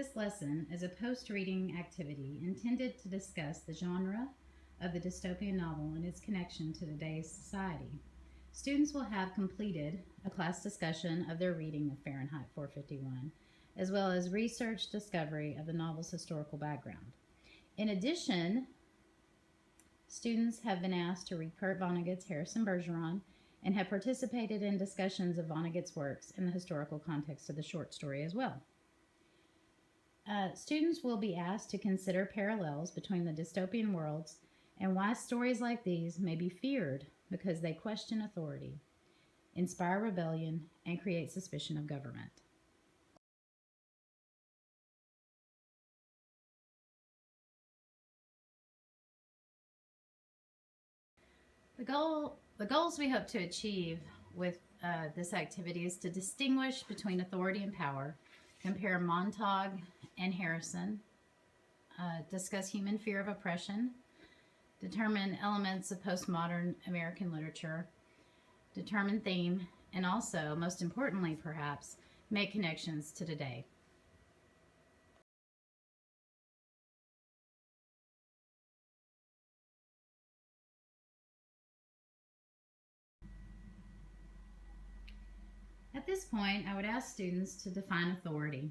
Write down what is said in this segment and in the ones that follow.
This lesson is a post-reading activity intended to discuss the genre of the dystopian novel and its connection to today's society. Students will have completed a class discussion of their reading of Fahrenheit 451, as well as research discovery of the novel's historical background. In addition, students have been asked to read Kurt Vonnegut's Harrison Bergeron and have participated in discussions of Vonnegut's works in the historical context of the short story as well. Students will be asked to consider parallels between the dystopian worlds and why stories like these may be feared because they question authority, inspire rebellion, and create suspicion of government. The goals we hope to achieve with this activity is to distinguish between authority and power, compare Montag and Harrison, discuss human fear of oppression, determine elements of postmodern American literature, determine theme, and also, most importantly perhaps, make connections to today. At this point, I would ask students to define authority.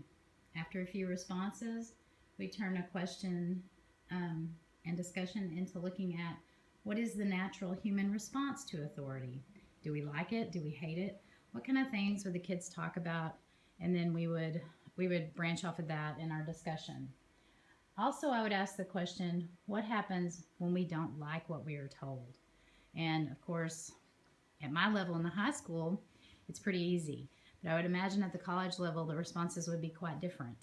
After a few responses, we turn a question and discussion into looking at what is the natural human response to authority. Do we like it? Do we hate it? What kind of things would the kids talk about? And then we would branch off of that in our discussion. Also, I would ask the question, what happens when we don't like what we are told? And of course, at my level in the high school, it's pretty easy. But I would imagine at the college level, the responses would be quite different.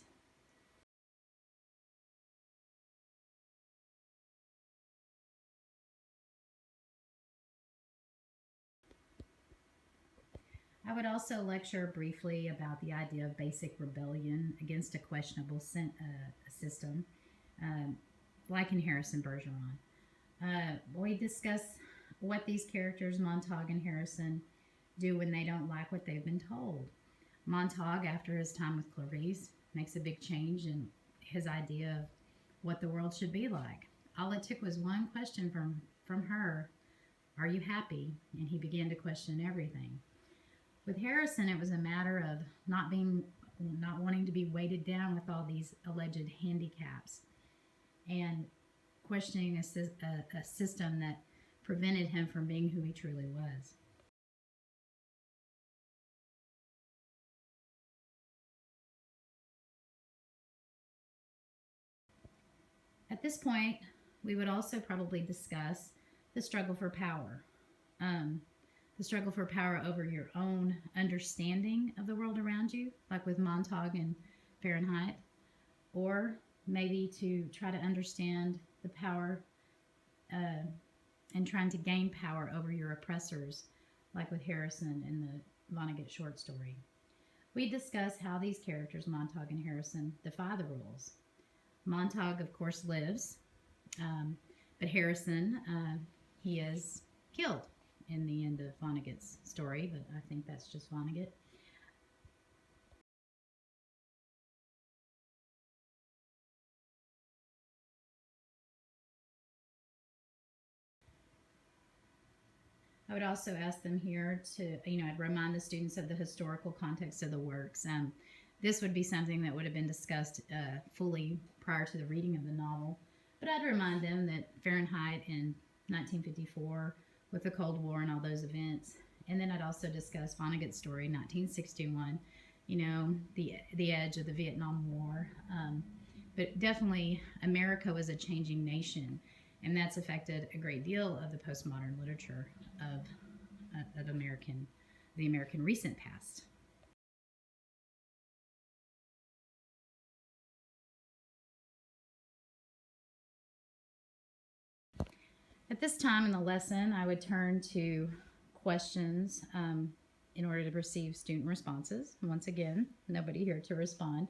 I would also lecture briefly about the idea of basic rebellion against a questionable system, like in Harrison Bergeron. We discuss what these characters, Montag and Harrison, do when they don't like what they've been told. Montag, after his time with Clarice, makes a big change in his idea of what the world should be like. All it took was one question from her, "Are you happy?" And he began to question everything. With Harrison, it was a matter of not wanting to be weighted down with all these alleged handicaps and questioning a system that prevented him from being who he truly was. At this point, we would also probably discuss the struggle for power. The struggle for power over your own understanding of the world around you, like with Montag and Fahrenheit, or maybe to try to understand the power and trying to gain power over your oppressors, like with Harrison in the Vonnegut short story. We discuss how these characters, Montag and Harrison, defy the rules. Montag, of course, lives, but Harrison, he is killed in the end of Vonnegut's story, but I think that's just Vonnegut. I would also ask them here to, I'd remind the students of the historical context of the works. This would be something that would have been discussed fully prior to the reading of the novel, but I'd remind them that Fahrenheit in 1954 with the Cold War and all those events, and then I'd also discuss Vonnegut's story, 1961, the edge of the Vietnam War, but definitely America was a changing nation, and that's affected a great deal of the postmodern literature of the American recent past. At this time in the lesson, I would turn to questions in order to receive student responses. Once again, nobody here to respond,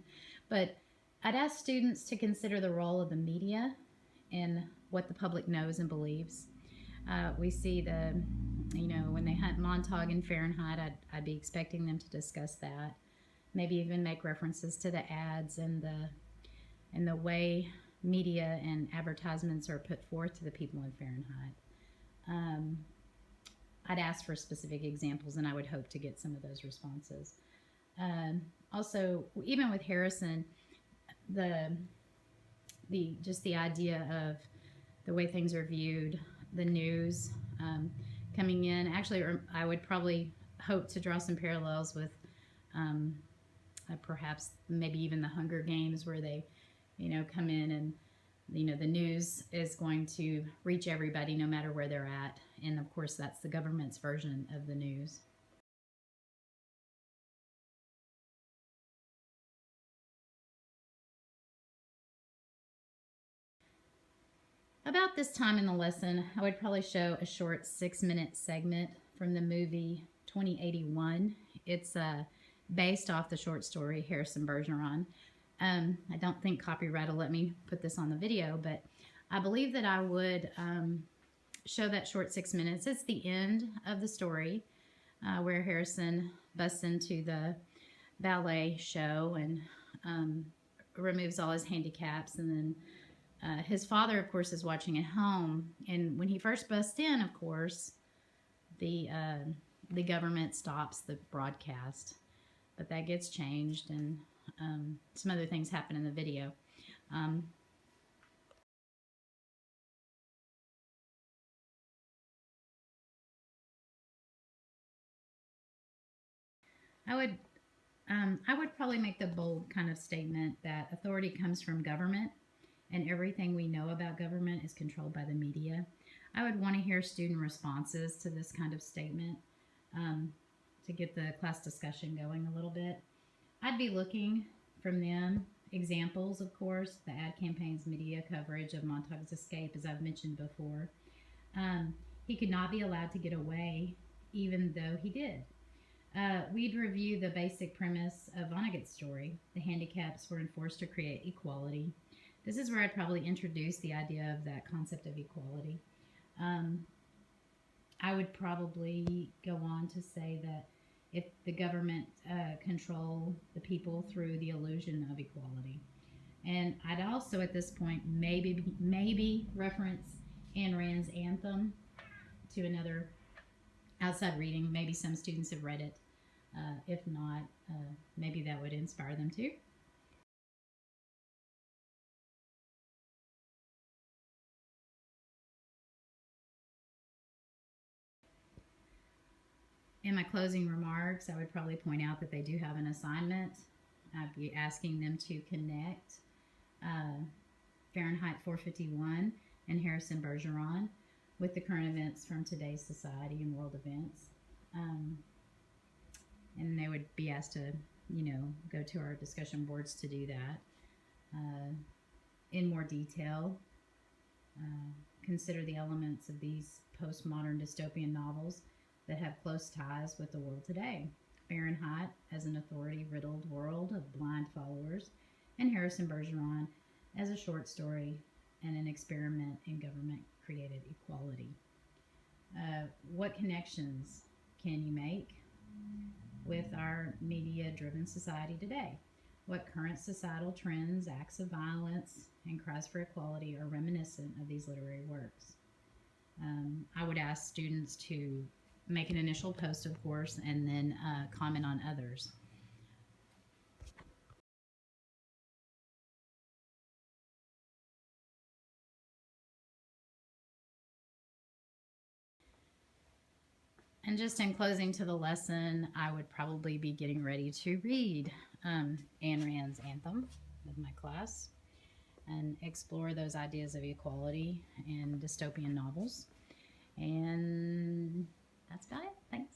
but I'd ask students to consider the role of the media in what the public knows and believes. We see when they hunt Montag and Fahrenheit, I'd be expecting them to discuss that. Maybe even make references to the ads and and the way media and advertisements are put forth to the people in Fahrenheit. I'd ask for specific examples, and I would hope to get some of those responses. Also, even with Harrison, the just the idea of the way things are viewed, the news coming in. Actually, I would probably hope to draw some parallels with perhaps maybe even the Hunger Games, where they, come in and the news is going to reach everybody no matter where they're at. And of course, that's the government's version of the news. About this time in the lesson, I would probably show a short 6-minute segment from the movie 2081. It's based off the short story Harrison Bergeron. I don't think copyright will let me put this on the video, but I believe that I would show that short 6 minutes. It's the end of the story where Harrison busts into the ballet show and removes all his handicaps, and then his father, of course, is watching at home. And when he first busts in, of course, the government stops the broadcast, but that gets changed, and some other things happen in the video. I would probably make the bold kind of statement that authority comes from government, and everything we know about government is controlled by the media. I would want to hear student responses to this kind of statement to get the class discussion going a little bit. I'd be looking from them examples, of course, the ad campaign's media coverage of Montauk's escape, as I've mentioned before. He could not be allowed to get away, even though he did. We'd review the basic premise of Vonnegut's story. The handicaps were enforced to create equality. This is where I'd probably introduce the idea of that concept of equality. I would probably go on to say that if the government control the people through the illusion of equality. And I'd also at this point maybe reference Ayn Rand's Anthem to another outside reading. Maybe some students have read it. If not, maybe that would inspire them too. In my closing remarks, I would probably point out that they do have an assignment. I'd be asking them to connect Fahrenheit 451 and Harrison Bergeron with the current events from today's society and world events. And they would be asked to, go to our discussion boards to do that in more detail. Consider the elements of these postmodern dystopian novels that have close ties with the world today. Fahrenheit as an authority-riddled world of blind followers, and Harrison Bergeron as a short story and an experiment in government-created equality. What connections can you make with our media-driven society today? What current societal trends, acts of violence, and cries for equality are reminiscent of these literary works? I would ask students to make an initial post, of course, and then comment on others. And just in closing to the lesson, I would probably be getting ready to read Ayn Rand's Anthem with my class and explore those ideas of equality in dystopian novels. And that's about it. Thanks.